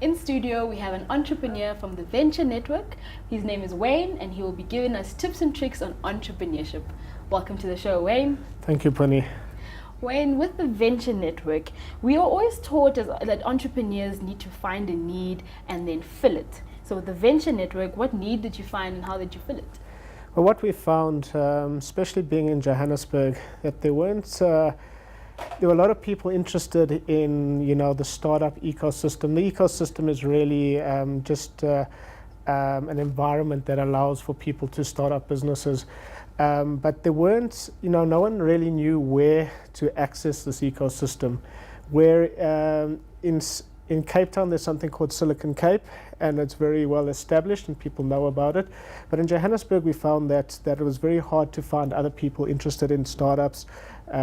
In studio, we have an entrepreneur from the Ventre Network. His name is Wayne, and he will be giving us tips and tricks on entrepreneurship. Welcome to the show, Wayne. Thank you, Puno. Wayne, with the Ventre Network, we are always taught that entrepreneurs need to find a need and then fill it. So with the Ventre Network, what need did you find and how did you fill it? Well, what we found, especially being in Johannesburg, that there were a lot of people interested in, the startup ecosystem. The ecosystem is really just an environment that allows for people to start up businesses. But there weren't, no one really knew where to access this ecosystem. Where in Cape Town, there's something called Silicon Cape, and it's very well established and people know about it. But in Johannesburg, we found that it was very hard to find other people interested in startups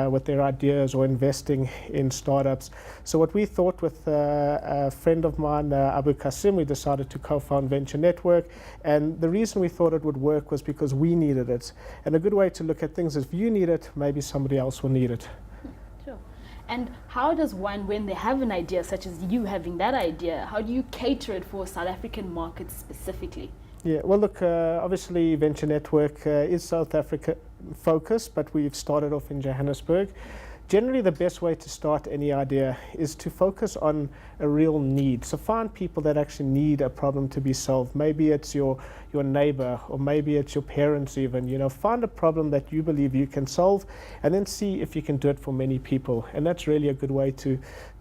with their ideas or investing in startups. So what we thought with a friend of mine, Abu Qasim, we decided to co-found Ventre Network. And the reason we thought it would work was because we needed it. And a good way to look at things is if you need it, maybe somebody else will need it. Sure. And how does one, when they have an idea, such as you having that idea, how do you cater it for South African markets specifically? Yeah, well, look, obviously Ventre Network is South Africa focused, but we've started off in Johannesburg. Generally, the best way to start any idea is to focus on a real need. So find people that actually need a problem to be solved. Maybe it's your neighbor, or maybe it's your parents even. Find a problem that you believe you can solve, and then see if you can do it for many people. And that's really a good way to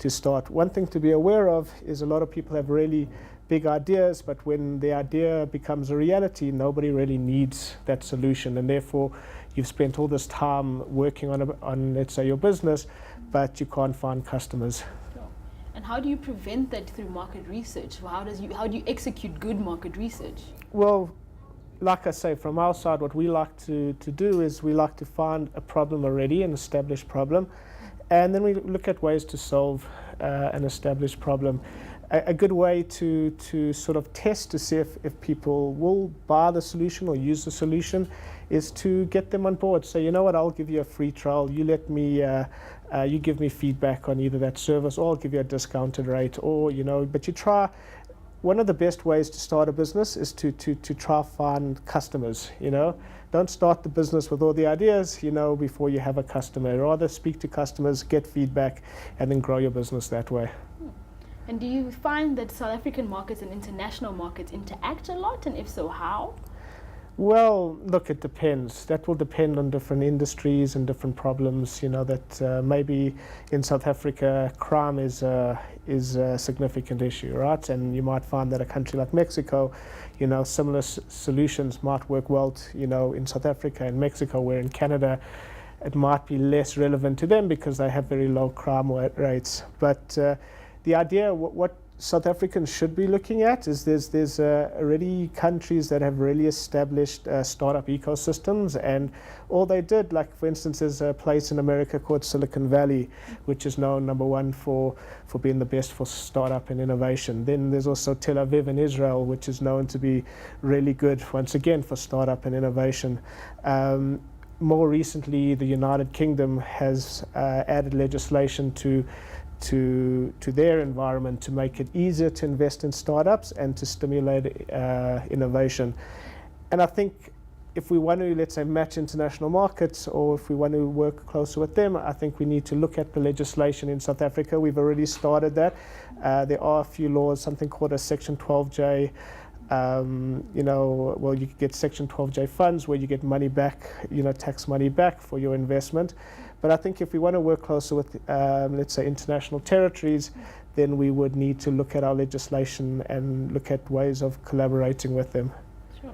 start. One thing to be aware of is a lot of people have really big ideas, but when the idea becomes a reality, nobody really needs that solution, and therefore you've spent all this time working on let's say your business, but you can't find customers. Sure. And how do you prevent that through market research? How do you execute good market research? Well, like I say, from our side, what we like to do is we like to find a problem already, an established problem, and then we look at ways to solve an established problem. A good way to sort of test to see if people will buy the solution or use the solution is to get them on board. So you know what, I'll give you a free trial. You let me, you give me feedback on either that service, or I'll give you a discounted rate, or but you try. One of the best ways to start a business is to try find customers. Don't start the business with all the ideas, before you have a customer. Rather speak to customers, get feedback, and then grow your business that way. And do you find that South African markets and international markets interact a lot, and if so, how? Well, look, it depends. That will depend on different industries and different problems. That maybe in South Africa, crime is a significant issue, right? And you might find that a country like Mexico, similar solutions might work well, in South Africa and Mexico, where in Canada, it might be less relevant to them because they have very low crime rates. But the idea, what South Africans should be looking at is there's already countries that have really established startup ecosystems, and all they did, like for instance, there's a place in America called Silicon Valley, which is known number one for being the best for startup and innovation. Then there's also Tel Aviv in Israel, which is known to be really good, once again, for startup and innovation. More recently, the United Kingdom has added legislation to their environment to make it easier to invest in startups and to stimulate innovation. And I think if we want to, let's say, match international markets, or if we want to work closer with them, I think we need to look at the legislation in South Africa. We've already started that. There are a few laws, something called a Section 12J. Well, you could get Section 12J funds where you get money back, tax money back for your investment. But I think if we want to work closer with, let's say, international territories, then we would need to look at our legislation and look at ways of collaborating with them. Sure.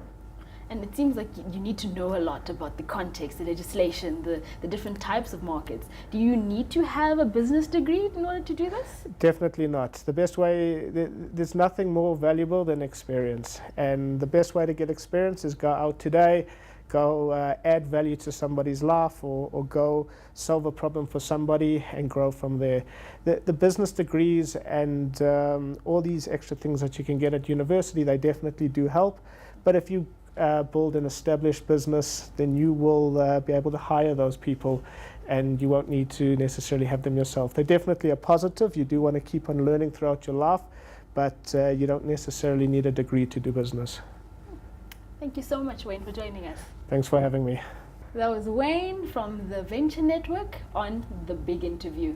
And it seems like you need to know a lot about the context, the legislation, the different types of markets. Do you need to have a business degree in order to do this? Definitely not. The best way, there's nothing more valuable than experience. And the best way to get experience is go out today, go add value to somebody's life, or go solve a problem for somebody and grow from there. The business degrees and all these extra things that you can get at university, they definitely do help. But if you build an established business, then you will be able to hire those people and you won't need to necessarily have them yourself. They definitely are positive. You do want to keep on learning throughout your life, but you don't necessarily need a degree to do business. Thank you so much, Wayne, for joining us. Thanks for having me. That was Wayne from the Venture Network on The Big Interview.